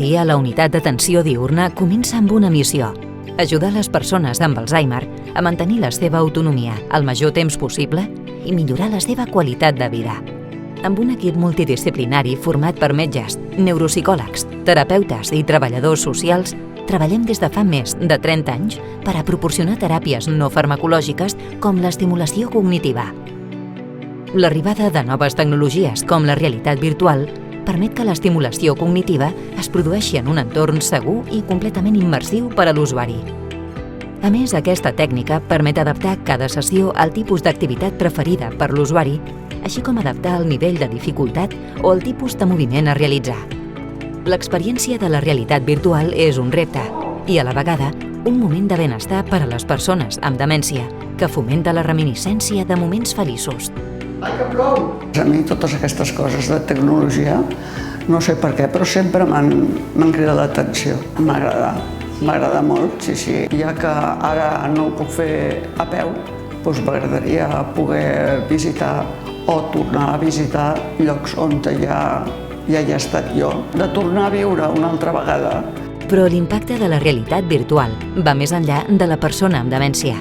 dia, la unitat d'atenció diürna comença amb una missió: ajudar les persones amb Alzheimer a mantenir la seva autonomia el major temps possible i millorar la seva qualitat de vida. Amb un equip multidisciplinari format per metges, neuropsicòlegs, terapeutes i treballadors socials, treballem des de fa més de 30 anys per a proporcionar teràpies no farmacològiques com l'estimulació cognitiva. L'arribada de noves tecnologies com la realitat virtual permet que l'estimulació cognitiva es produeixi en un entorn segur i completament immersiu per a l'usuari. A més, aquesta tècnica permet adaptar cada sessió al tipus d'activitat preferida per l'usuari, així com adaptar el nivell de dificultat o el tipus de moviment a realitzar. L'experiència de la realitat virtual és un repte i, a la vegada, un moment de benestar per a les persones amb demència, que fomenta la reminiscència de moments feliços. Ai, que plou! A mi totes aquestes coses de tecnologia, no sé per què, però sempre m'han cridat l'atenció. M'agrada molt, sí. Ja que ara no ho puc fer a peu, doncs m'agradaria poder visitar o tornar a visitar llocs on ja he estat jo, de tornar a viure una altra vegada. Però l'impacte de la realitat virtual va més enllà de la persona amb demència.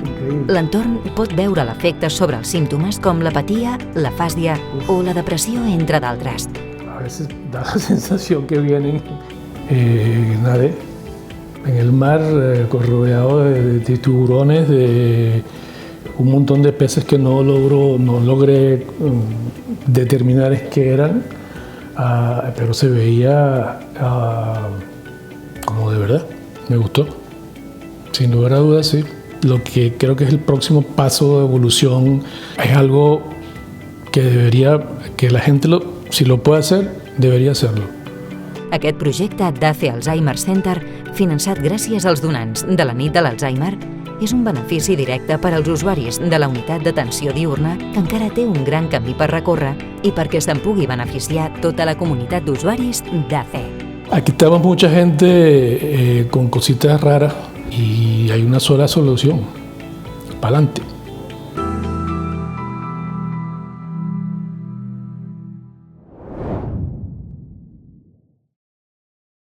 L'entorn pot veure l'efecte sobre els símptomes com l'apatia, l'afàsia o la depressió, entre d'altres. A veces da la sensación que vienen en el mar rodeado de tiburones, de un montón de peces que no logré determinar qué eran, pero se veía como de verdad. Me gustó, sin lugar a dudas, sí. Lo que creo que es el próximo paso de evolución es algo que la gente, si lo puede hacer, debería hacerlo. Aquest projecte DACE Alzheimer Center, finançat gràcies als donants de la nit de l'Alzheimer, és un benefici directe per als usuaris de la unitat d'atenció diürna que encara té un gran camí per recórrer i perquè se'n pugui beneficiar tota la comunitat d'usuaris DACE. Aquí estamos mucha gente con cositas raras y hay una sola solución: para adelante.